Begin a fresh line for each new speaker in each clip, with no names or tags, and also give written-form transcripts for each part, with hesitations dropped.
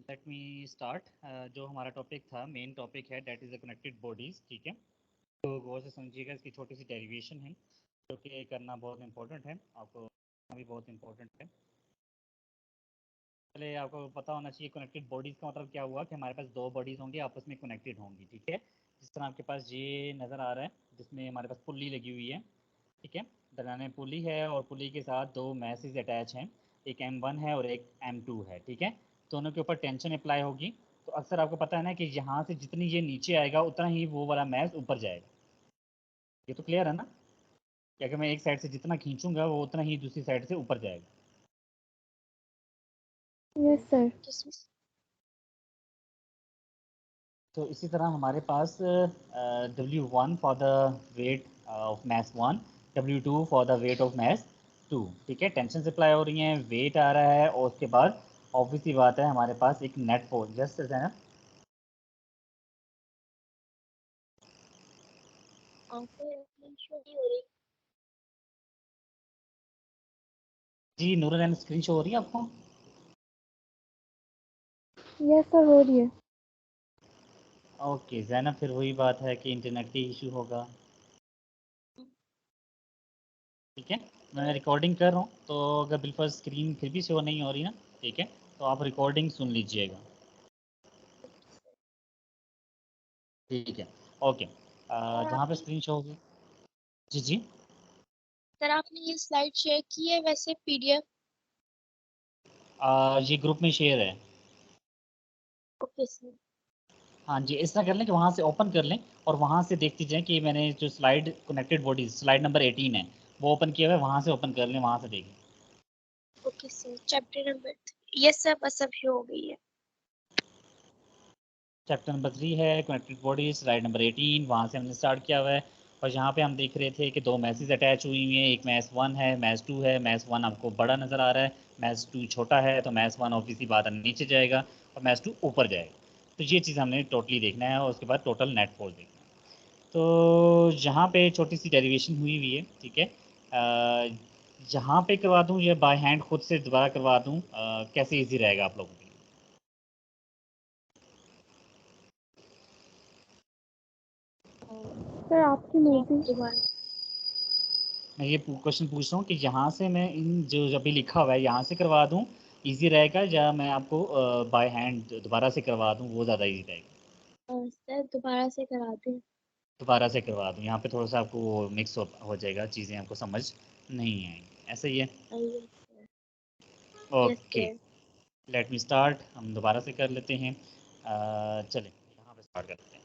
Let me start. जो हमारा topic था, मेन टॉपिक है that is the connected bodies. ठीक है, तो गौर से समझिएगा, इसकी छोटी सी डेरिवेशन है जो कि करना बहुत इंपॉर्टेंट है, आपको भी बहुत इंपॉर्टेंट है। पहले आपको पता होना चाहिए कनेक्टेड बॉडीज़ का मतलब क्या हुआ कि हमारे पास दो बॉडीज़ होंगी, आपस में कनेक्टेड होंगी। ठीक है, जिस तरह आपके पास ये नज़र आ रहा है जिसमें हमारे पास पुल्ली लगी हुई है। ठीक है, दरमियान पुली है और पुली के साथ दो मैसेज अटैच हैं, एक M1 है और एक M2 है। ठीक है, दोनों के ऊपर टेंशन अप्लाई होगी। तो अक्सर आपको पता है ना कि यहाँ से जितनी ये नीचे आएगा उतना ही वो वाला मैस ऊपर जाएगा। ये तो क्लियर है ना कि अगर मैं एक साइड से जितना खींचूंगा वो उतना ही दूसरी साइड से ऊपर जाएगा।
Yes sir.
तो इसी तरह हमारे पास W1 for the weight of mass 1, W2 for the weight of mass 2। ठीक है, टेंशन अप्लाई हो रही है, वेट आ रहा है और उसके बाद ऑब्वियस सी बात है हमारे पास एक नेट फोर्स। जस्ट है ना जी, नूर स्क्रीन शो हो रही है आपको?
यस सर, हो रही है।
ओके जैनब, फिर वही बात है कि इंटरनेट की इशू होगा। ठीक है, मैं रिकॉर्डिंग कर रहा हूँ तो अगर बिल्कुल स्क्रीन फिर भी शो नहीं हो रही ना, ठीक है, तो आप रिकॉर्डिंग सुन लीजिएगा। ठीक है, ओके। जहाँ पे स्क्रीन शो होगी। जी जी।
सर आपने ये स्लाइड शेयर की है वैसे PDF?
ये ग्रुप में शेयर है।
Okay sir.
हाँ जी, इस तरह कर लें कि वहाँ से ओपन कर लें और वहाँ से देखती जाएँ कि मैंने जो slide connected bodies slide number 18 है वो ओपन किया हुआ है, वहाँ से ओपन कर लें, वहाँ से देखें।
Okay sir, chapter number 3। Yes sir, बस अभी हो गई है।
चैप्टर नंबर 3 है कनेक्टेड बॉडीज, स्लाइड नंबर 18, वहाँ से हमने स्टार्ट किया हुआ है। और यहाँ पे हम देख रहे थे कि दो मैसेज अटैच हुई हुई हैं, एक मैस 1 है, मैस 2 है। मैस 1 आपको बड़ा नज़र आ रहा है, मैस 2 छोटा है, तो मैस 1 ऑब्वियसली बात नीचे जाएगा और मैस 2 ऊपर जाएगा। तो ये चीज़ हमने टोटली देखना है और उसके बाद टोटल नेट फोर्स देखना है। तो यहाँ पे छोटी सी डेरिवेशन हुई हुई है। ठीक है, जहाँ पे करवा दूँ या बाय हैंड खुद से दोबारा करवा दूँ, कैसे इजी रहेगा आप लोगों के लिए?
सर आपकी मर्जी।
मैं ये क्वेश्चन पूछ रहा हूँ कि यहाँ से मैं इन जो अभी लिखा हुआ है यहाँ से करवा दूँ इजी रहेगा, या मैं आपको बाय हैंड दोबारा से करवा दूँ वो ज़्यादा इजी रहेगा?
सर दोबारा से करा दें।
दोबारा से करवा दूँ, यहाँ पे थोड़ा सा आपको वो मिक्स हो जाएगा, चीज़ें आपको समझ नहीं आएंगी, ऐसा ही है।
Yes
okay,
sir.
Let me start. हम दोबारा से कर लेते हैं। चलें यहाँ पे स्टार्ट करते हैं।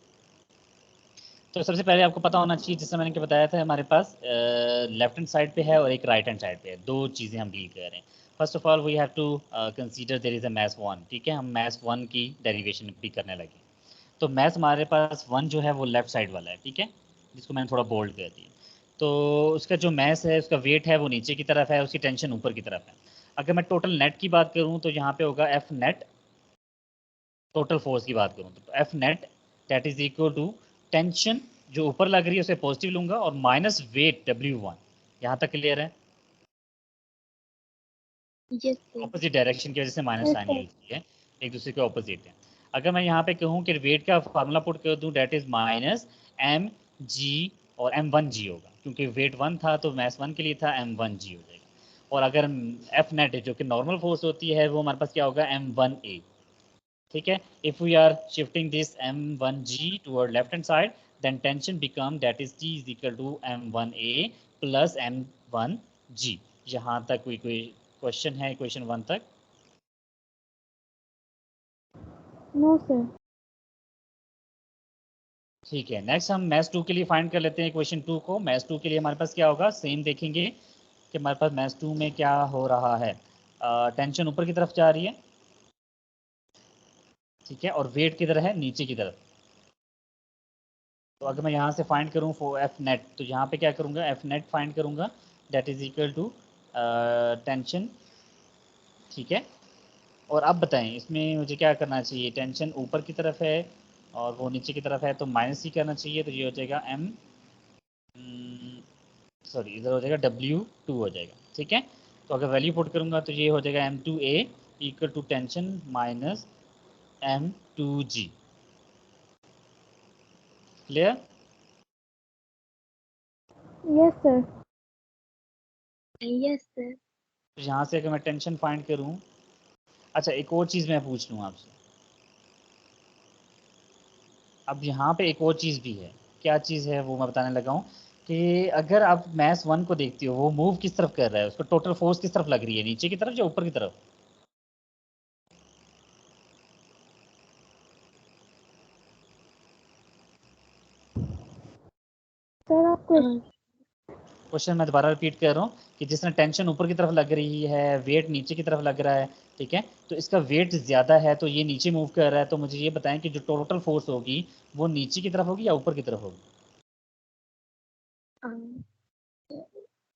तो सबसे पहले आपको पता होना चाहिए, जैसे मैंने क्या बताया था, हमारे पास लेफ्ट हैंड साइड पे है और एक राइट हैंड साइड पे है, दो चीज़ें हम डील कर रहे हैं। First of all we have to consider there is a mass 1। ठीक है, हम मैस 1 की डेरिवेशन भी करने लगे। तो मैस हमारे पास 1 जो है वो लेफ्ट साइड वाला है। ठीक है, जिसको मैंने थोड़ा बोल्ड कर दिया। तो उसका जो मैस है उसका वेट है वो नीचे की तरफ है, उसकी टेंशन ऊपर की तरफ है। अगर मैं टोटल नेट की बात करूँ तो यहाँ पे होगा एफ नेट। टोटल फोर्स की बात करूँ तो F net that is equal to tension जो ऊपर लग रही है उसे पॉजिटिव लूंगा और माइनस वेट W1। यहाँ तक क्लियर है?
Yes sir.
ऑपोजिट डायरेक्शन की वजह से minus
yes
sign
sir.
Use किया है, एक दूसरे के ऑपोजिट है। अगर मैं यहाँ पे कहूँ कि वेट का फार्मूला पुट कर दूँ दैट इज माइनस mg और M1g होगा, क्योंकि वेट 1 था तो मैस 1 के लिए था, M1g हो जाएगा। और अगर एफ नेट जो कि नॉर्मल फोर्स होती है वो हमारे पास क्या होगा, M1a। ठीक है, if we are shifting this M1g toward left hand side then tension become that is T is equal to M1a plus M1g। यहाँ तक कोई क्वेश्चन है, क्वेश्चन 1 तक?
No sir.
ठीक है, नेक्स्ट हम मैथ्स 2 के लिए फाइंड कर लेते हैं क्वेश्चन 2 को। मैथ्स 2 के लिए हमारे पास क्या होगा, सेम देखेंगे कि हमारे पास मैथ्स 2 में क्या हो रहा है। टेंशन ऊपर की तरफ जा रही है, ठीक है, और वेट किधर है, नीचे की तरफ। तो अगर मैं यहाँ से फाइंड करूँ फॉर एफ नेट, तो यहाँ पे क्या करूँगा, एफ नेट फाइंड करूँगा that is equal to tension. ठीक है, और अब बताएं इसमें मुझे क्या करना चाहिए, टेंशन ऊपर की तरफ है और वो नीचे की तरफ है तो माइनस ही करना चाहिए, तो ये हो जाएगा M, सॉरी इधर हो जाएगा W2 हो जाएगा। ठीक है, तो अगर वैल्यू पुट करूँगा तो ये हो जाएगा M2A equal to tension minus m2g। Clear?
Yes sir.
Yes sir.
यहाँ से अगर मैं टेंशन फाइंड करूँ, अच्छा एक और चीज़ मैं पूछ लूँ आपसे। अब यहाँ पे एक और चीज़ भी है, क्या चीज़ है वो मैं बताने लगा हूँ कि अगर आप मैस 1 को देखते हो, वो मूव किस तरफ कर रहा है, उसको टोटल फोर्स किस तरफ लग रही है, नीचे की तरफ या ऊपर की तरफ?
सर आप
क्वेश्चन मैं दोबारा रिपीट कर रहा हूँ कि जिस तरह टेंशन ऊपर की तरफ लग रही है, वेट नीचे की तरफ लग रहा है, ठीक है, तो इसका वेट ज़्यादा है तो ये नीचे मूव कर रहा है, तो मुझे ये बताएं कि जो टोटल फोर्स होगी वो नीचे की तरफ होगी या ऊपर की तरफ होगी?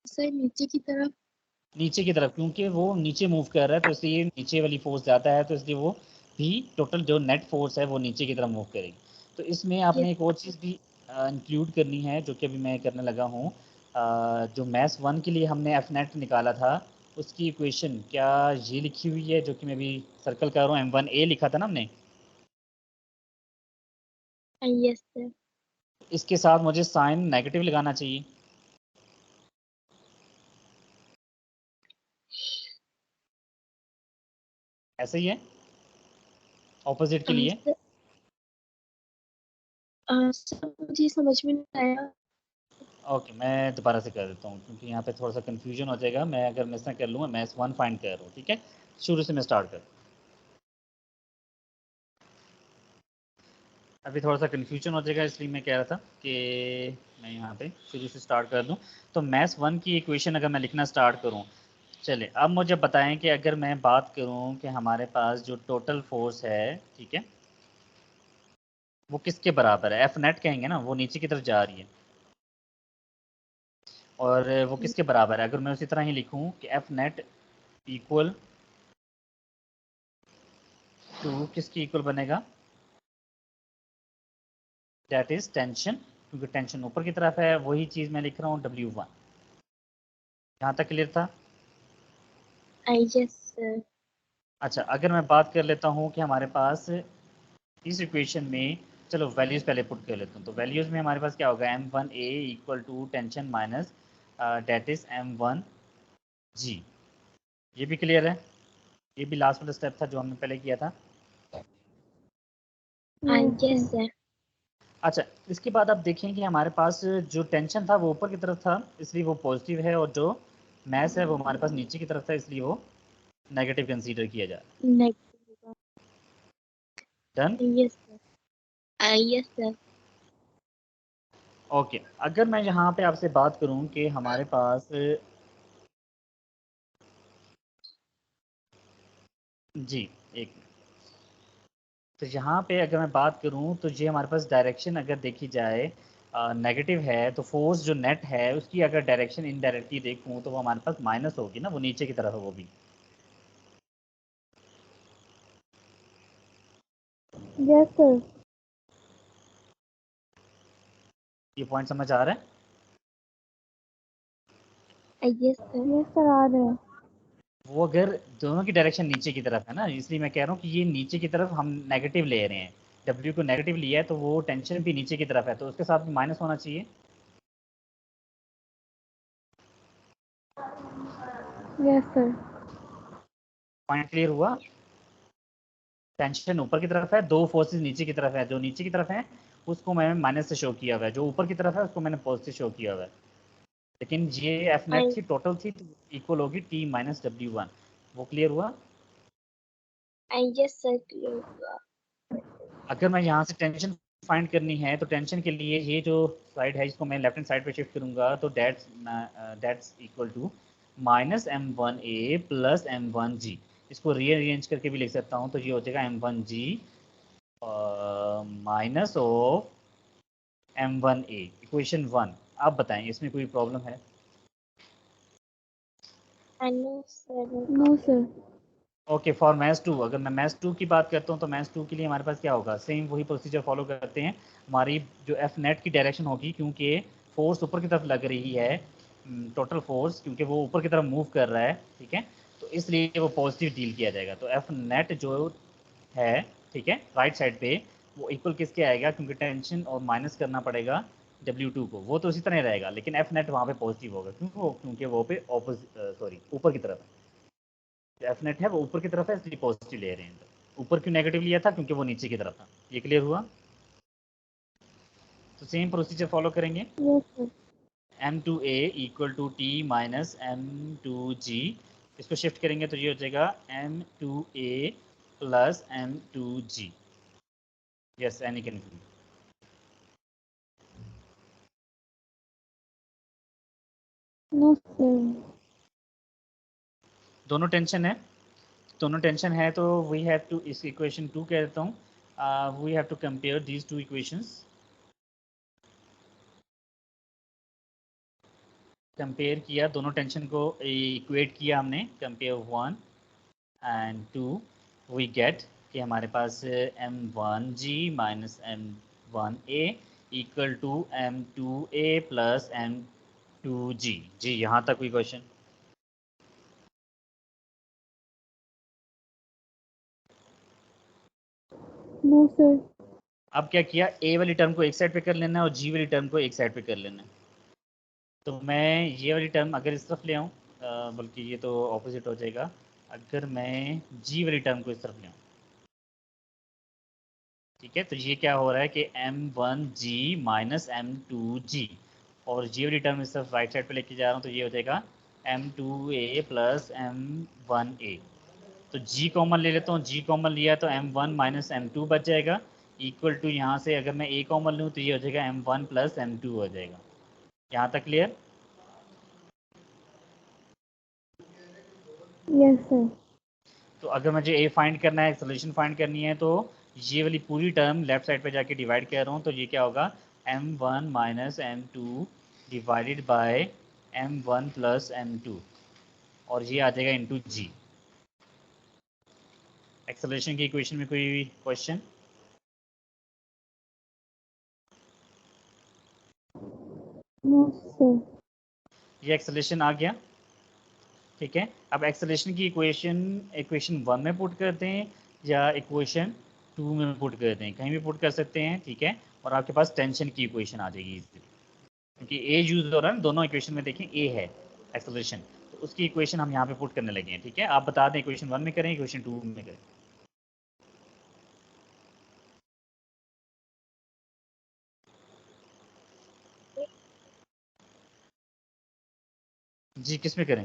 सर नीचे की तरफ।
नीचे की तरफ, क्योंकि वो नीचे मूव कर रहा है तो इसलिए नीचे वाली फोर्स ज़्यादा है, तो इसलिए वो भी टोटल जो नेट फोर्स है वो नीचे की तरफ मूव करेगी। तो इसमें आपने एक और चीज़ भी इंक्लूड करनी है जो कि अभी मैं करने लगा हूँ। जो मैथ्स 1 के लिए हमने एफ नेट निकाला था, उसकी इक्वेशन क्या ये लिखी हुई है जो कि मैं भी सर्कल कर रहा हूँ, m1a लिखा था ना हमने।
Yes sir.
इसके साथ मुझे साइन नेगेटिव लगाना चाहिए, ऐसे ही है ऑपोजिट के लिए।
सर मुझे समझ में नहीं आया।
ओके, मैं दोबारा से कर देता हूँ क्योंकि यहाँ पे थोड़ा सा कन्फ्यूजन हो जाएगा। मैं अगर मैं कर लूँगा, मैथ्स 1 फाइंड कर रहा हूँ, ठीक है, शुरू से मैं स्टार्ट कर। अभी थोड़ा सा कन्फ्यूजन हो जाएगा, इसलिए मैं कह रहा था कि मैं यहाँ पे शुरू से स्टार्ट कर दूँ। तो मैथ्स 1 की इक्वेशन अगर मैं लिखना स्टार्ट करूँ, चलिए अब मुझे बताएं कि अगर मैं बात करूँ कि हमारे पास जो टोटल फोर्स है, ठीक है, वो किसके बराबर है? एफ नेट कहेंगे ना, वो नीचे की तरफ जा रही है, और वो किसके बराबर है? अगर मैं उसी तरह ही लिखूँ कि एफ नेट इक्वल टू किसकी इक्वल बनेगा? दैट इज टेंशन, क्योंकि टेंशन ऊपर की तरफ है, वही चीज़ मैं लिख रहा हूँ W1। यहाँ तक क्लियर था?
Yes sir.
अच्छा, अगर मैं बात कर लेता हूँ कि हमारे पास इस इक्वेशन में, चलो वैल्यूज़ पहले पुट कर लेता हूँ, तो वैल्यूज़ में हमारे पास क्या होगा? m1a equal to tension minus that is m1g। ये भी क्लियर है? ये भी लास्ट वाला स्टेप था जो हमने पहले किया था।
Yes sir.
अच्छा, इसके बाद आप देखें कि हमारे पास जो टेंशन था वो ऊपर की तरफ था, इसलिए वो पॉजिटिव है, और जो मैस है वो हमारे पास नीचे की तरफ था, इसलिए वो नेगेटिव कंसीडर किया जा रहा है। Done?
Yes sir. Yes sir.
Okay, अगर मैं यहाँ पे आपसे बात करूँ कि हमारे पास, जी एक मिनट, तो यहाँ पे अगर मैं बात करूँ तो ये हमारे पास डायरेक्शन अगर देखी जाए नेगेटिव है, तो फोर्स जो नेट है उसकी अगर डायरेक्शन इनडायरेक्टली देखूँ तो वो हमारे पास माइनस होगी ना, वो नीचे की तरफ है वो भी।
Yes sir.
ये पॉइंट समझ आ रहा है?
Yes sir.
यस सर आ रहे हैं।
वो अगर दोनों की डायरेक्शन नीचे की तरफ है ना, इसलिए मैं कह रहा हूँ कि ये नीचे की तरफ हम नेगेटिव ले रहे हैं, W को नेगेटिव लिया है तो वो टेंशन भी नीचे की तरफ है, तो उसके साथ भी माइनस होना चाहिए।
Yes sir.
पॉइंट क्लियर हुआ? टेंशन ऊपर की तरफ है, दो फोर्सेस नीचे की तरफ है, जो नीचे की तरफ है उसको मैंने माइनस से शो किया हुआ है, जो ऊपर की तरफ है उसको मैंने पॉजिटिव शो किया हुआ है। लेकिन ये एफ नेट थी, टोटल थी, तो इक्वल होगी T माइनस W1। वो क्लियर हुआ?
यस सर क्लियर हुआ।
अगर मैं यहाँ से टेंशन फाइंड करनी है तो टेंशन के लिए ये जो साइड है इसको मैं लेफ्ट हैंड साइड पे शिफ्ट करूंगा, तो that's equal to minus m1a plus m1g। इसको रीअरेंज करके भी लिख सकता हूँ, तो ये हो जाएगा m1g minus of m1a, equation 1। आप बताएं इसमें कोई प्रॉब्लम है?
No sir.
No sir.
Okay, for maths 2 अगर मैं मैथ्स 2 की बात करता हूँ तो मैथ्स 2 के लिए हमारे पास क्या होगा? सेम वही प्रोसीजर फॉलो करते हैं। हमारी जो एफ नेट की डायरेक्शन होगी, क्योंकि फोर्स ऊपर की तरफ लग रही है, टोटल फोर्स, क्योंकि वो ऊपर की तरफ मूव कर रहा है, ठीक है, तो इसलिए वो पॉजिटिव डील किया जाएगा। तो एफ नेट जो है ठीक है, राइट साइड पे वो इक्वल किसके आएगा, क्योंकि टेंशन और माइनस करना पड़ेगा W2 को, वो तो उसी तरह रहेगा, लेकिन एफ नेट वहाँ पे पॉजिटिव होगा, क्योंकि वो पे ऊपर की तरफ है, एफ नेट है वो ऊपर की तरफ है, इसलिए पॉजिटिव ले रहे हैं। ऊपर क्यों नेगेटिव लिया था, क्योंकि वो नीचे की तरफ था। ये क्लियर हुआ? तो सेम प्रोसीजर फॉलो करेंगे।
Yes, sir.
M2A equal to T minus M2G, इसको शिफ्ट करेंगे तो ये हो जाएगा M2A plus M2G। Yes, any confusion?
No, sir.
दोनों टेंशन है, दोनों टेंशन है, तो वी हैव टू, इस इक्वेशन 2 कह देता हूँ, we have to compare these two equations. Compare किया, दोनों टेंशन को इक्वेट किया हमने, कंपेयर 1 एंड 2, वी गेट कि हमारे पास M1G minus M1A equal to M2A plus M2G। जी, यहाँ तक कोई क्वेश्चन?
No, sir.
अब क्या किया, A वाली टर्म को एक साइड पे कर लेना है और G वाली टर्म को एक साइड पे कर लेना है। तो मैं ये वाली टर्म अगर इस तरफ ले आऊँ, बल्कि ये तो ऑपोजिट हो जाएगा, अगर मैं G वाली टर्म को इस तरफ ले आऊँ, ठीक है, तो ये क्या हो रहा है कि M1G माइनस M2G, और G वाली टर्म इस तरफ राइट साइड पे लेके जा रहा हूँ, तो ये हो जाएगा M2A प्लस M1A। तो G कॉमन ले लेता हूँ, G कॉमन लिया तो M1 माइनस M2 बच जाएगा, इक्वल टू यहाँ से अगर मैं A कॉमन लूँ तो ये हो जाएगा M1 प्लस M2 हो जाएगा। यहाँ तक क्लियर?
Yes, sir.
तो अगर मुझे ए फाइंड करना है, सोल्यूशन फाइंड करनी है, तो ये वाली पूरी टर्म लेफ्ट साइड पे जाके डिवाइड कर रहा हूँ, तो ये क्या होगा, M1 minus M2 divided by M1 plus M2, और ये आ जाएगा इंटू जी। एक्सेलरेशन की इक्वेशन में कोई क्वेश्चन?
No, sir.
ये एक्सेलरेशन आ गया, ठीक है। अब एक्सेलरेशन की इक्वेशन 1 में पुट करते हैं या इक्वेशन 2 में पुट करते हैं, कहीं भी पुट कर सकते हैं, ठीक है। और आपके पास टेंशन की इक्वेशन आ जाएगी इजीली, क्योंकि ए यूज हो रहा है, दोनों इक्वेशन में देखें ए है एक्सेलरेशन, तो उसकी इक्वेशन हम यहाँ पे पुट करने लगे हैं, ठीक है। आप बता दें इक्वेशन 1 में करें, इक्वेशन 2 में करें? जी, किस में करें?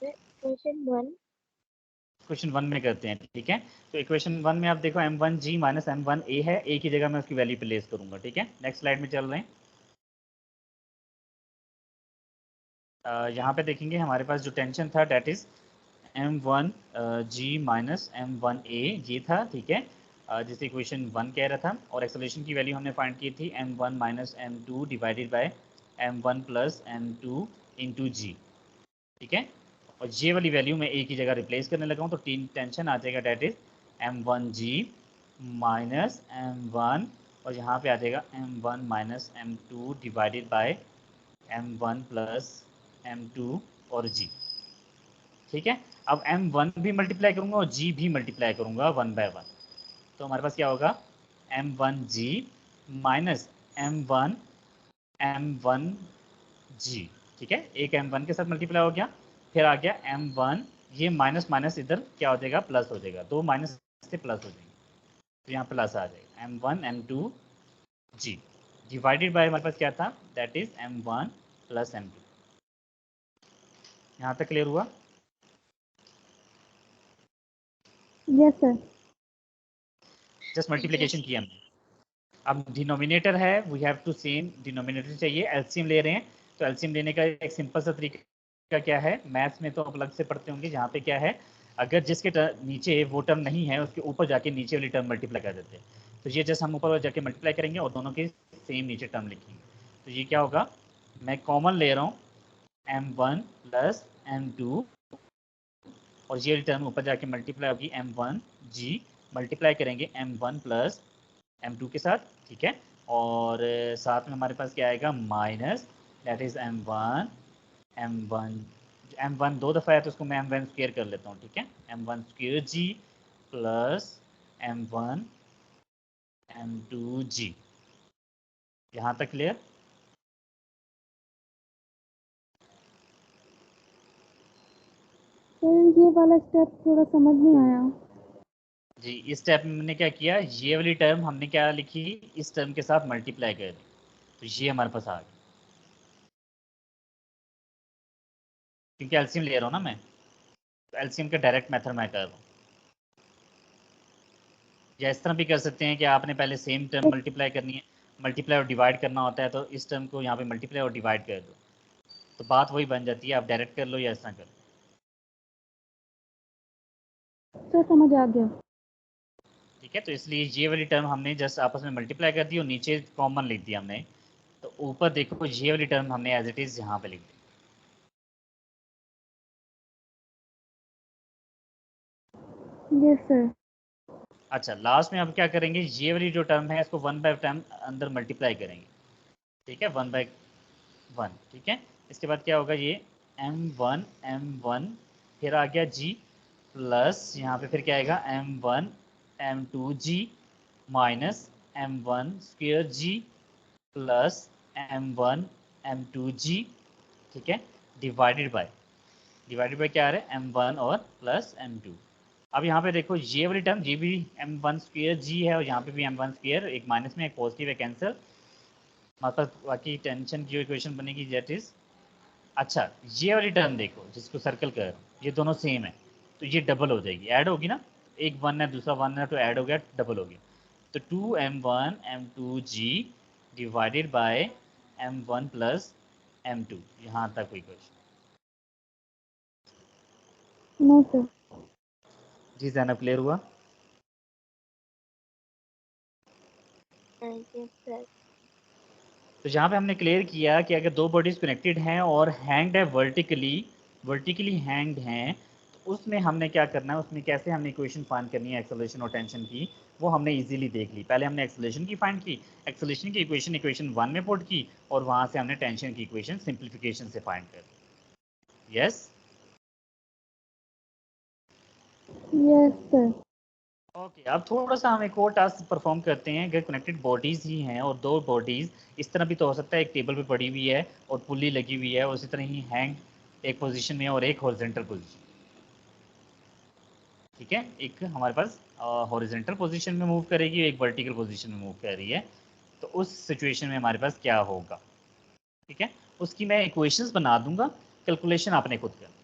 इक्वेशन 1।
इक्वेशन 1 में करते हैं, ठीक है। तो इक्वेशन 1 में आप देखो M1G माइनस M1A है, ए की जगह मैं उसकी वैल्यू प्लेस करूंगा, ठीक है। नेक्स्ट स्लाइड में चल रहे हैं। यहाँ पे देखेंगे हमारे पास जो टेंशन था date is M1G minus M1A, ये था, ठीक है, जिसे इक्वेशन 1 कह रहा था। और एक्सेलरेशन की वैल्यू हमने फाइंड की थी M1 minus M2 divided by M1 plus M2 into g, ठीक है। और ये वाली वैल्यू मैं ए की जगह रिप्लेस करने लगा हूँ, तो तीन टेंशन आ जाएगा, date is M1G minus M1, और यहाँ पे आ जाएगा M1 minus M2 divided by M1 plus M2 और G, ठीक है। अब M1 भी मल्टीप्लाई करूंगा और G भी मल्टीप्लाई करूंगा 1 बाय 1, तो हमारे पास क्या होगा, M1G माइनस M1 M1G, ठीक है। एक M1 के साथ मल्टीप्लाई हो गया, फिर आ गया M1, ये माइनस माइनस इधर क्या हो जाएगा, प्लस हो जाएगा, दो माइनस से प्लस हो जाएंगे, तो यहाँ प्लस आ जाएगा M1 M2G डिवाइडेड बाय हमारे पास क्या था, that is M1 plus M2। यहाँ तक क्लियर हुआ?
Yes, sir.
जस्ट मल्टीप्लिकेशन किया हमने। अब डिनोमिनेटर है, we have to same denominator चाहिए, एलसीएम ले रहे हैं, तो एलसीएम लेने का एक सिंपल सा तरीका क्या है, मैथ्स में तो आप अलग से पढ़ते होंगे, जहाँ पे क्या है, अगर जिसके नीचे वो टर्म नहीं है उसके ऊपर जाके नीचे वाली टर्म मल्टीप्लाई कर देते हैं, तो ये जस्ट हम ऊपर जाके मल्टीप्लाई करेंगे और दोनों के सेम नीचे टर्म लिखेंगे। तो ये क्या होगा, मैं कॉमन ले रहा हूँ M1 प्लस M2, और ये टर्म ऊपर जाके मल्टीप्लाई होगी M1G, मल्टीप्लाई करेंगे M1 प्लस M2 के साथ, ठीक है। और साथ में हमारे पास क्या आएगा, माइनस, दैट इज M1 दो दफ़ा है तो उसको मैं M1 स्क्वायर कर लेता हूँ, ठीक है, M1 square G plus m1 m2g। यहाँ तक क्लियर?
सर ये वाला स्टेप थोड़ा समझ नहीं आया।
जी, इस स्टेप में हमने क्या किया, ये वाली टर्म हमने क्या लिखी, इस टर्म के साथ मल्टीप्लाई कर दी, तो ये हमारे पास आ गया, क्योंकि एलसीएम ले रहा हूँ ना मैं, तो एलसीएम का डायरेक्ट मेथड मैं कर रहा हूँ। या इस तरह भी कर सकते हैं कि आपने पहले सेम टर्म मल्टीप्लाई करनी है, मल्टीप्लाई और डिवाइड करना होता है, तो इस टर्म को यहाँ पे मल्टीप्लाई और डिवाइड कर दो, तो बात वही बन जाती है। आप डायरेक्ट कर लो या इस तरह कर लो।
सर समझ आ गया।
ठीक है, तो इसलिए ये वाली टर्म हमने जस्ट आपस में मल्टीप्लाई कर दी और नीचे कॉमन लिख दिया हमने, तो ऊपर देखो ये वाली टर्म हमने एज इट इज़ यहाँ पे लिख दी।
Yes sir.
अच्छा, लास्ट में अब क्या करेंगे, ये वाली जो टर्म है इसको 1/टर्म अंदर मल्टीप्लाई करेंगे। ठीक है, 1/1। ठीक है, इसके बाद क्या होगा, ये m1 फिर आ गया g प्लस यहाँ पे फिर क्या आएगा m1 m2g minus m1 square g plus m1 m2g। ठीक है, डिवाइडेड बाय क्या आ रहा है, m1 और प्लस m2। अब यहाँ पे देखो ये वाली टर्म, ये भी m1 स्क्वेयर g है और यहाँ पे भी m1 स्क्वेयर, एक माइनस में एक पॉजिटिव है, कैंसिल। मतलब बाकी टेंशन की जो इक्वेशन बनेगी दैट इज, अच्छा ये वाली टर्म देखो जिसको सर्कल कर, ये दोनों सेम है, तो ये डबल हो जाएगी, ऐड होगी ना, एक 1 है दूसरा 1 है, तो ऐड हो गया, डबल हो गया, तो 2m1 m2g divided by m1 plus m2। यहाँ तक कोई क्वेश्चन?
No sir.
जी जैनब, क्लियर हुआ?
Yes sir.
तो यहाँ पे हमने क्लियर किया कि अगर दो बॉडीज कनेक्टेड हैं और हैंग्ड है वर्टिकली हैंग्ड हैं, तो उसमें हमने क्या करना है, उसमें कैसे हमने इक्वेशन फाइंड करनी है एक्सेलरेशन और टेंशन की, वो हमने इजीली देख ली। पहले हमने एक्सेलरेशन की फाइंड की, एक्सेलरेशन की इक्वेशन 1 में पुट की, और वहाँ से हमने टेंशन की इक्वेशन सिंप्लीफिकेशन से फाइंड कर ली। Yes
yes sir.
ओके, अब थोड़ा सा हम एक और टास्क परफॉर्म करते हैं। अगर कनेक्टेड बॉडीज ही हैं और दो बॉडीज इस तरह भी तो हो सकता है, एक टेबल पे पड़ी हुई है और पुल्ली लगी हुई है, और उसी तरह ही हैंग एक पोजीशन में और एक हॉरिजेंटल पोजीशन। ठीक है, एक हमारे पास हॉरिजेंटल पोजीशन में मूव करेगी, एक वर्टिकल पोजीशन में मूव कर रही है, तो उस सिचुएशन में हमारे पास क्या होगा? ठीक है, उसकी मैं इक्वेशंस बना दूंगा, कैलकुलेशन आपने खुद करना।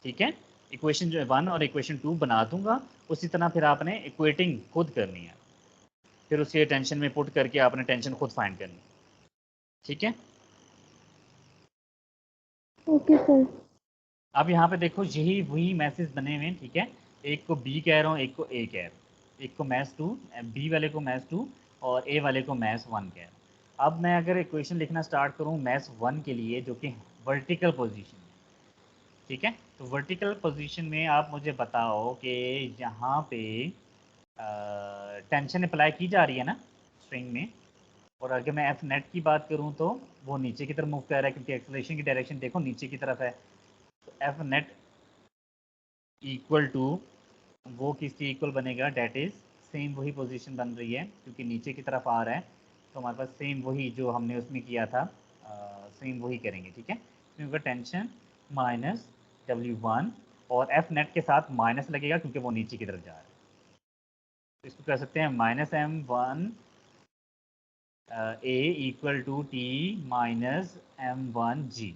ठीक है, इक्वेशन जो 1 और इक्वेशन 2 बना दूंगा, उसी तरह फिर आपने इक्वेटिंग खुद करनी है, फिर उसी टेंशन में पुट करके आपने टेंशन खुद फाइंड करनी। ठीक है,
ओके सर।
अब यहाँ पे देखो यही वही मैसेज बने हुए हैं। ठीक है, एक को बी कह रहा हूँ, एक को ए कह रहा हूँ, एक को मैथ्स 2, बी वाले को मैथ्स 2 और ए वाले को मैथ्स 1 कह रहा हूँ। अब मैं अगर इक्वेशन लिखना स्टार्ट करूँ मैथ्स 1 के लिए, जो कि वर्टिकल पोजीशन है। ठीक है, तो वर्टिकल पोजीशन में आप मुझे बताओ कि यहाँ पे टेंशन अप्लाई की जा रही है ना स्ट्रिंग में, और अगर मैं एफ नेट की बात करूं तो वो नीचे की तरफ मूव कर रहा है, क्योंकि एक्सेलरेशन की डायरेक्शन देखो नीचे की तरफ है, तो एफ नेट इक्वल टू, वो किसके इक्वल बनेगा, डेट इज सेम वही पोजीशन बन रही है क्योंकि नीचे की तरफ आ रहा है, तो हमारे पास सेम वही जो हमने उसमें किया था, सेम वही करेंगे। ठीक है, इसमें होगा टेंशन माइनस W1, और एफ नेट के साथ माइनस लगेगा क्योंकि वो नीचे की तरफ जा रहा है, तो इसको कर सकते हैं -m1 A equal to T minus m1g।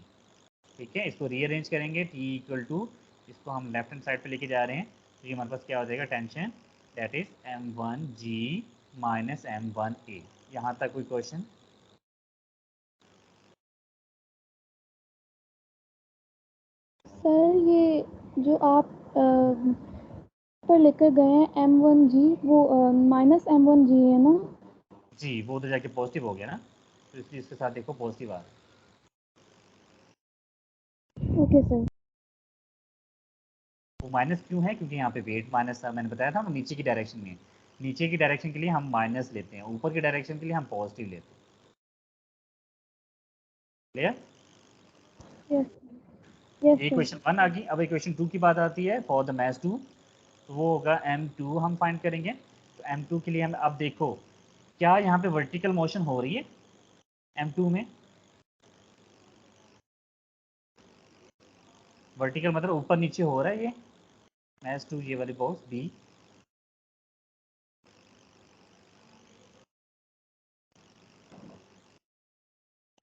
ठीक है, इसको रीअरेंज करेंगे, टी इक्वल टू, इसको हम लेफ्ट हैंड साइड पे लेके जा रहे हैं, तो ये हमारे पास क्या हो जाएगा, tension that is m1g minus m1a। यहाँ तक कोई क्वेश्चन?
सर ये जो आप पर लेकर गए हैं M1G, वो -M1G है ना?
जी, वो तो जाके पॉजिटिव हो गया ना, तो इसलिए इसके साथ देखो पॉजिटिव आ रहा है।
Okay sir.
वो माइनस क्यों है, क्योंकि यहाँ पे वेट माइनस था, मैंने बताया था ना, नीचे की डायरेक्शन में, नीचे की डायरेक्शन के लिए हम माइनस लेते हैं, ऊपर की डायरेक्शन के लिए हम पॉजिटिव लेते हैं। क्लियर?
यस। यस
ये
सर।
इक्वेशन 1 आ गई। अब इक्वेशन 2 की बात आती है फॉर द मैथ 2, तो वो होगा m2 हम फाइंड करेंगे। तो m2 के लिए हम अब देखो क्या यहाँ पे वर्टिकल मोशन हो रही है m2 में। वर्टिकल मतलब ऊपर नीचे हो रहा है ये मैथ 2 ये वाली बॉक्स बी।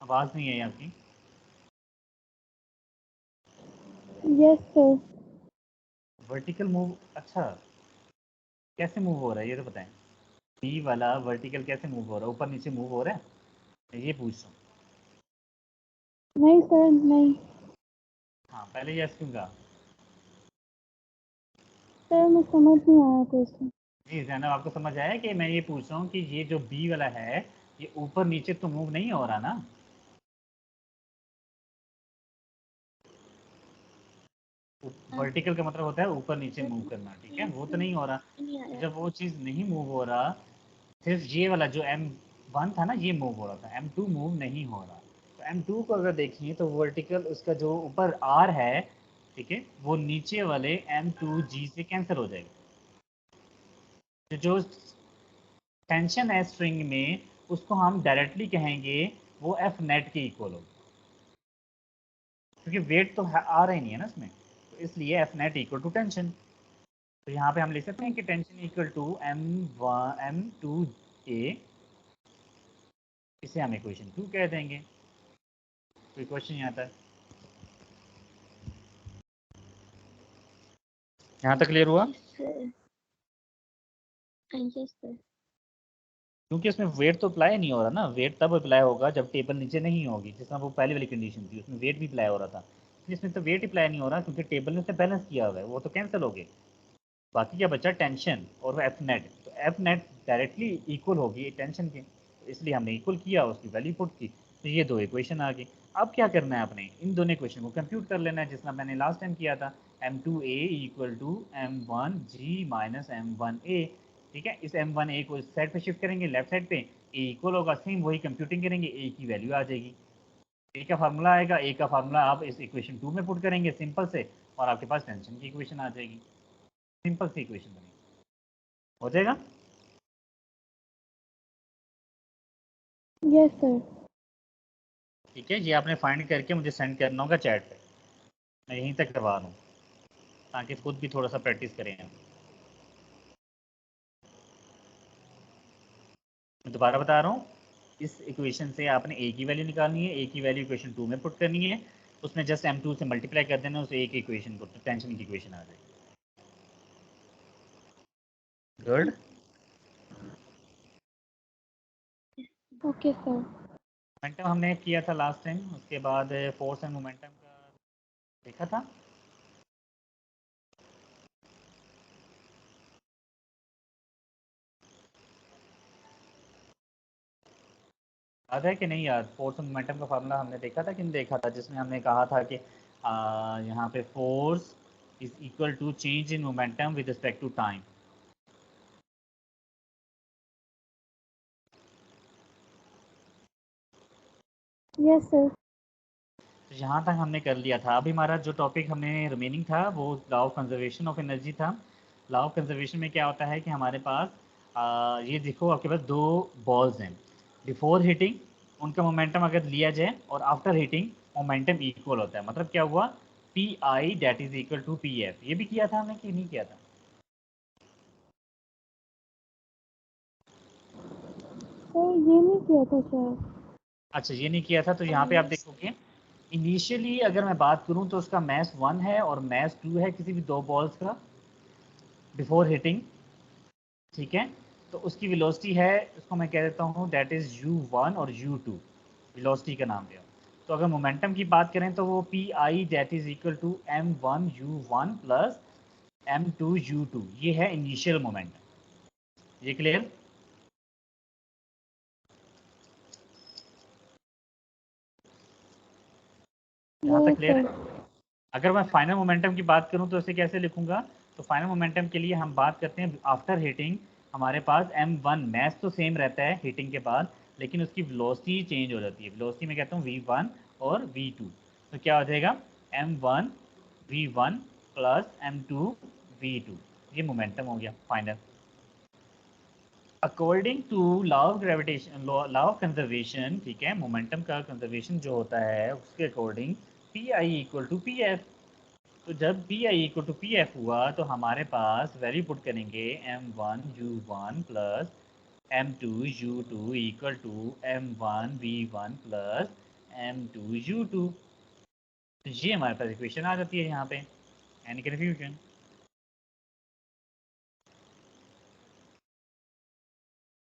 आवाज़ नहीं है आपकी।
Yes sir.
वर्टिकल मूव, अच्छा कैसे मूव हो रहा है ये तो बताएं। बी वाला वर्टिकल कैसे मूव हो रहा है, ऊपर नीचे मूव हो रहा है, मैं ये पूछ रहा हूँ।
नहीं सर नहीं।
हाँ पहले यस क्यों कहा।
सर मैं समझ नहीं आया क्वेश्चन।
जी जैनब आपको समझ आया कि मैं ये पूछ रहा हूँ कि ये जो बी वाला है ये ऊपर नीचे तो मूव नहीं हो रहा ना। वर्टिकल का मतलब होता है ऊपर नीचे मूव करना, ठीक है, वो तो नहीं हो रहा।
नहीं आ
तो
रहा।
जब वो चीज़ नहीं मूव हो रहा, सिर्फ ये वाला जो M1 था ना ये मूव हो रहा था, M2 मूव नहीं हो रहा। तो M2 को अगर देखिए तो वर्टिकल उसका जो ऊपर R है, ठीक है, वो नीचे वाले M2G से कैंसिल हो जाएगा। तो जो टेंशन है स्ट्रिंग में उसको हम डायरेक्टली कहेंगे वो F नेट के इक्वल होगा, क्योंकि वेट तो आ रहा ही नहीं है ना इसमें, तो इसलिए F net equal to tension. तो यहाँ पे हम लिख सकते हैं कि टेंशन इक्वल टू M2A, इसे हम इक्वेशन 2 कह देंगे। कोई क्वेश्चन नहीं आता है, यहाँ तक क्लियर हुआ।
Yes sir.
क्योंकि उसमें वेट तो अप्लाई नहीं हो रहा ना, वेट तब अप्लाई होगा जब टेबल नीचे नहीं होगी, जिसमें वो पहली वाली कंडीशन थी उसमें वेट भी अप्लाई हो रहा था। इसमें तो वेट अप्लाई नहीं हो रहा क्योंकि टेबल ने उसे बैलेंस किया हुआ है, वो तो कैंसिल हो गए। बाकी क्या बचा टेंशन और एफ नेट, तो एफ नेट डायरेक्टली इक्वल होगी टेंशन के, तो इसलिए हमने इक्वल किया, उसकी वैल्यू पुट की, तो ये दो इक्वेशन आ गई। अब क्या करना है, आपने इन दोनों इक्वेशन को कंप्यूट कर लेना है जिसना मैंने लास्ट टाइम किया था। M2A equal to M1G minus M1A, ठीक है। इस M1A को इस साइड पे शिफ्ट करेंगे, लेफ्ट साइड पे A इक्वल होगा, सेम वही कंप्यूटिंग करेंगे, A की वैल्यू आ जाएगी। ए का फार्मूला आएगा, ए का फार्मूला आप इस इक्वेशन 2 में पुट करेंगे सिंपल से, और आपके पास टेंशन की इक्वेशन आ जाएगी। सिंपल सी इक्वेशन बनेगी, हो जाएगा।
Yes sir.
ठीक है, ये आपने फाइंड करके मुझे सेंड करना होगा चैट पे, मैं यहीं तक करवा रहा हूँ ताकि खुद भी थोड़ा सा प्रैक्टिस करें हम। मैं दोबारा बता रहा हूँ, इस इक्वेशन से आपने ए की वैल्यू निकालनी है, ए की वैल्यू इक्वेशन 2 में पुट करनी है, उसमें जस्ट M2 से मल्टीप्लाई कर देना उस एक इक्वेशन को, तो टेंशन की इक्वेशन आ जाएगी। गुड।
Okay sir.
मोमेंटम हमने किया था लास्ट टाइम, उसके बाद फोर्स एंड मोमेंटम का देखा था। याद है कि नहीं याद, फोर्स और मोमेंटम का फार्मूला हमने देखा था कि नहीं देखा था, जिसमें हमने कहा था कि यहाँ पे force is equal to change in momentum with respect to time.
Yes sir.
तो यहाँ तक हमने कर लिया था। अभी हमारा जो टॉपिक हमने रिमेनिंग था वो law of conservation of energy था। लॉ ऑफ कंजर्वेशन में क्या होता है कि हमारे पास ये देखो आपके पास दो बॉल्स हैं, बिफोर हीटिंग उनका मोमेंटम अगर लिया जाए और आफ्टर हीटिंग मोमेंटम इक्वल होता है, मतलब क्या हुआ, P I that is equal to P F. ये भी किया था हमने कि नहीं किया था।
सर ये नहीं किया था सर।
अच्छा ये नहीं किया था, तो यहाँ पे आप देखोगे इनिशियली अगर मैं बात करूँ तो उसका मैस 1 है और मैस 2 है किसी भी दो बॉल्स का बिफोर हीटिंग, ठीक है। तो उसकी वेलोसिटी है, उसको मैं कह देता हूँ दैट इज़ u1 और u2, वेलोसिटी का नाम दिया। तो अगर मोमेंटम की बात करें तो वो P I that is equal to m1u1 plus m2u2, ये है इनिशियल मोमेंटम। ये क्लियर। यहाँ तक
यस
क्लियर
सर।
है। अगर मैं फाइनल मोमेंटम की बात करूँ तो इसे कैसे लिखूंगा, तो फाइनल मोमेंटम के लिए हम बात करते हैं आफ्टर हीटिंग, हमारे पास m1 मैस तो सेम रहता है हीटिंग के बाद, लेकिन उसकी वेलोसिटी चेंज हो जाती है। वेलोसिटी में कहता हूँ v1 और v2, तो क्या हो जाएगा m1 v1 plus m2 v2, ये मोमेंटम हो गया final. According to law of gravitation, law of conservation, ठीक है, मोमेंटम का कंजर्वेशन जो होता है उसके according P I equal to P F. तो जब P I equal to P F हुआ तो हमारे पास वैल्यू पुट करेंगे m1 u1 plus m2 u2 equal to m1 v1 plus m2 u2। तो ये हमारे पास इक्वेशन आ जाती है यहाँ पे। Any confusion?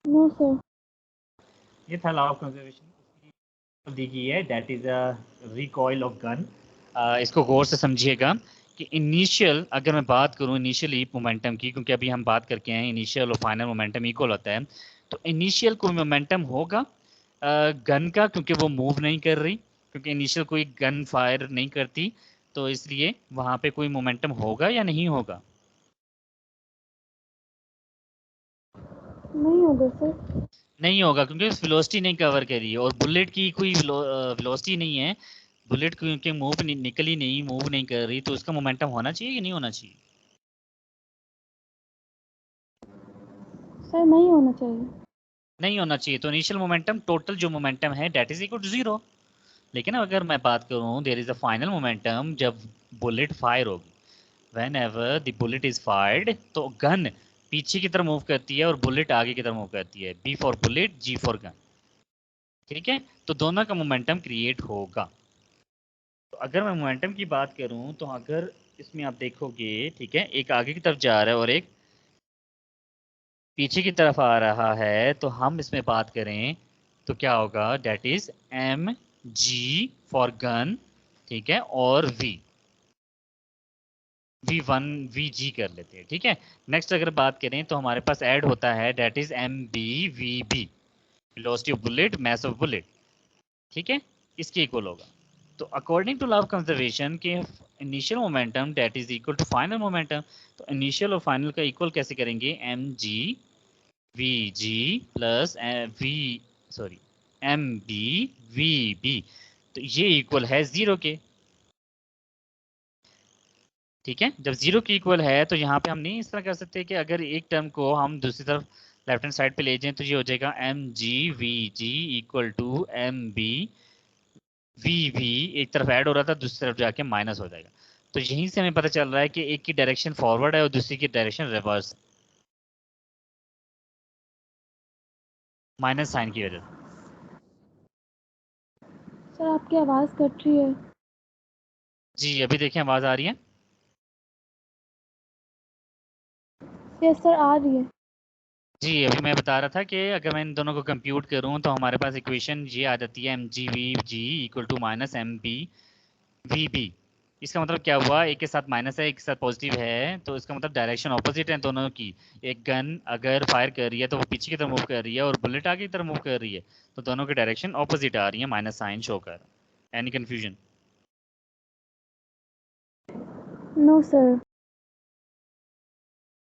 No sir.
ये था लॉ ऑफ कंजर्वेशन दी गई है, that is a recoil of gun. इसको गौर से समझिएगा कि इनिशियल, अगर मैं बात करूं इनिशियली मोमेंटम की, क्योंकि अभी हम बात करके हैं इनिशियल और फाइनल मोमेंटम इक्वल होता है, तो इनिशियल कोई मोमेंटम होगा गन का, क्योंकि वो मूव नहीं कर रही, क्योंकि इनिशियल कोई गन फायर नहीं करती, तो इसलिए वहां पे कोई मोमेंटम होगा या नहीं होगा?
नहीं होगा सर।
नहीं होगा, क्योंकि वेलोसिटी नहीं कवर करी, और बुलेट की कोई वेलोसिटी नहीं है, बुलेट क्योंकि मूव निकली नहीं, मूव नहीं कर रही, तो उसका मोमेंटम होना चाहिए कि नहीं होना चाहिए?
सर नहीं होना चाहिए।
नहीं होना चाहिए। तो इनिशियल मोमेंटम, टोटल जो मोमेंटम है that is equal to zero. लेकिन अगर मैं बात करूं there is a final momentum, जब बुलेट फायर होगी, whenever the bullet is fired, तो गन पीछे की तरफ मूव करती है और बुलेट आगे की तरफ मूव करती है, B for bullet, G for gun, ठीक है, तो दोनों का मोमेंटम क्रिएट होगा। तो अगर मैं मोमेंटम की बात करूं तो अगर इसमें आप देखोगे, ठीक है, एक आगे की तरफ जा रहा है और एक पीछे की तरफ आ रहा है, तो हम इसमें बात करें तो क्या होगा, that is M G for gun, ठीक है, और वी1 वी जी कर लेते हैं, ठीक है। नेक्स्ट अगर बात करें तो हमारे पास ऐड होता है, that is m B we b, velocity of bullet, mass of bullet, ठीक है, इसके इक्वल होगा। तो according to law of conservation के initial momentum that is equal to final momentum, तो इनिशियल और फाइनल का इक्वल कैसे करेंगे, m ji we g plus v, sorry, m B we b, तो ये इक्वल है जीरो के, ठीक है। जब जीरो की इक्वल है तो यहाँ पे हम नहीं इस तरह कर सकते कि अगर एक टर्म को हम दूसरी तरफ लेफ्ट हैंड साइड पे ले जाएं तो ये हो जाएगा M ji we G equal to M B V भी, एक तरफ ऐड हो रहा था दूसरी तरफ जाके माइनस हो जाएगा। तो यहीं से हमें पता चल रहा है कि एक की डायरेक्शन फॉरवर्ड है और दूसरी की डायरेक्शन रिवर्स, माइनस साइन की वजह से।
सर आपकी आवाज़ कट रही है।
जी अभी देखें आवाज़ आ रही है?
यस सर आ रही है।
जी अभी मैं बता रहा था कि अगर मैं इन दोनों को कंप्यूट करूं तो हमारे पास इक्वेशन ये आ जाती है, M ji we G equal to minus M B we B. इसका मतलब क्या हुआ, एक के साथ माइनस है एक के साथ पॉजिटिव है, तो इसका मतलब डायरेक्शन ऑपोजिट है दोनों की। एक गन अगर फायर कर रही है तो वो पीछे की तरफ मूव कर रही है, और बुलेट आगे की तरफ मूव कर रही है, तो दोनों की डायरेक्शन ऑपोजिट आ रही है, माइनस साइन शो कर। Any confusion?
No sir.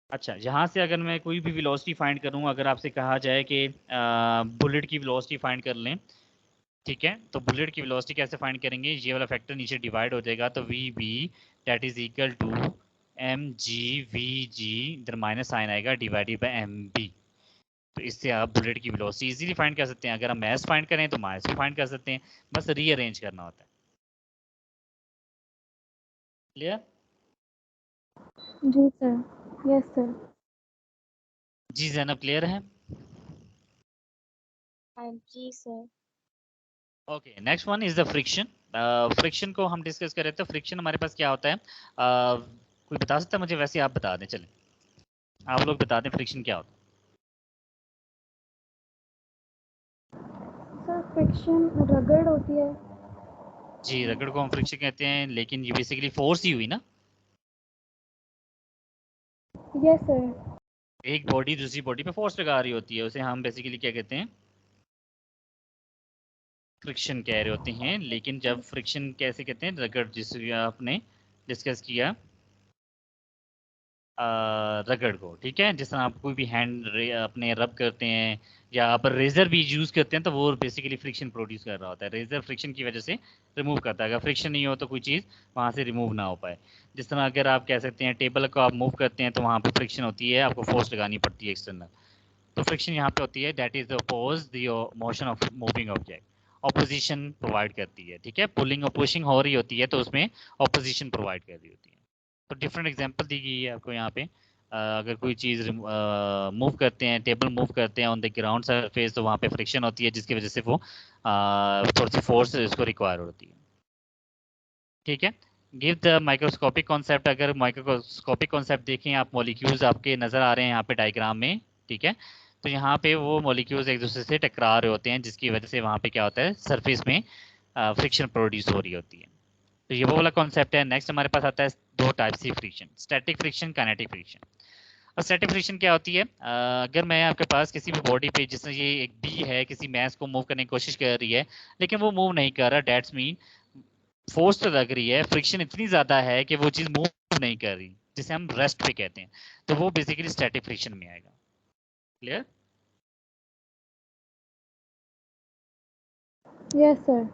अच्छा, यहाँ से अगर मैं कोई भी वेलोसिटी फाइंड करूँ, अगर आपसे कहा जाए कि बुलेट की वेलोसिटी फाइंड कर लें, ठीक है, तो बुलेट की वेलोसिटी कैसे फाइंड करेंगे, ये वाला फैक्टर नीचे डिवाइड हो जाएगा, तो V B that is equal to M ji we G, इधर माइनस साइन आएगा, डिवाइडेड बाय एम बी। तो इससे आप बुलेट की वेलोसिटी इजीली फाइंड कर सकते हैं। अगर हम मास फाइंड करें तो मास भी फाइंड कर सकते हैं, बस रीअरेंज करना होता है। क्लियर?
जी सर। Yes sir.
जी जैनब क्लियर है?
हाँ जी sir.
Okay, next one is the friction. Friction को हम डिस्कस कर रहे थे। फ्रिक्शन हमारे पास क्या होता है, कोई बता सकता है मुझे? वैसे आप बता दें, चलें आप लोग बता दें फ्रिक्शन क्या होता है।
सर फ्रिक्शन रगड़ होती है।
जी रगड़ को हम फ्रिक्शन कहते हैं, लेकिन ये बेसिकली फोर्स ही हुई ना,
यस सर।
एक बॉडी दूसरी बॉडी पे फोर्स लगा रही होती है, उसे हम बेसिकली क्या कहते हैं, फ्रिक्शन कह रहे होते हैं। लेकिन जब फ्रिक्शन कैसे कहते हैं, रगड़, जिस आपने डिस्कस किया, रगड़ को, ठीक है। जिस तरह आप कोई भी हैंड अपने रब करते हैं या आप रेजर भी यूज़ करते हैं तो वो बेसिकली फ्रिक्शन प्रोड्यूस कर रहा होता है। रेजर फ्रिक्शन की वजह से रिमूव करता है, अगर फ्रिक्शन नहीं हो तो कोई चीज़ वहाँ से रिमूव ना हो पाए। जिस तरह अगर आप कह सकते हैं टेबल को आप मूव करते हैं तो वहाँ पे फ्रिक्शन होती है, आपको फोर्स लगानी पड़ती है एक्सटर्नल, तो फ्रिक्शन यहाँ पे होती है, that is oppose the motion of moving object, opposition provide करती है, ठीक है। पुलिंग और पुशिंग हो रही होती है तो उसमें ऑपोजिशन प्रोवाइड कर रही होती है। तो डिफरेंट एग्जांपल दी गई है आपको यहाँ पे। अगर कोई चीज़ मूव करते हैं, टेबल मूव करते हैं ऑन द ग्राउंड सरफेस, तो वहाँ पे फ्रिक्शन होती है जिसकी वजह से वो थोड़ी सी फोर्स इसको रिक्वायर होती है, ठीक है। गिव द माइक्रोस्कोपिक कॉन्सेप्ट, अगर माइक्रोस्कोपिक कॉन्सेप्ट देखें आप, मॉलिक्यूल्स आपके नज़र आ रहे हैं यहाँ पे डायग्राम में, ठीक है। तो यहाँ पे वो मॉलिक्यूल्स एक दूसरे से टकरा रहे होते हैं जिसकी वजह से वहाँ पे क्या होता है, सरफेस में फ्रिक्शन प्रोड्यूस हो रही होती है। तो ये वो वाला कॉन्सेप्ट है। नेक्स्ट हमारे पास आता है दो टाइप्स की friction, static friction, kinetic friction. और स्टैटिक फ्रिक्शन क्या होती है, अगर मैं आपके पास किसी भी बॉडी पे, जिसमें ये एक बी है, किसी मैस को मूव करने की कोशिश कर रही है लेकिन वो मूव नहीं कर रहा, डेट्स मीन फोर्स तो लग रही है, फ्रिक्शन इतनी ज्यादा है कि वो चीज मूव नहीं कर रही, जिसे हम रेस्ट पे कहते हैं, तो वो बेसिकली स्टैटिक फ्रिक्शन में आएगा। क्लियर?
Yes sir.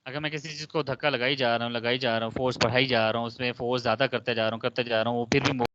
अगर मैं किसी चीज को धक्का लगाई जा रहा हूँ, फोर्स बढ़ाई जा रहा हूँ, उसमें फोर्स ज्यादा करते जा रहा हूँ, वो फिर भी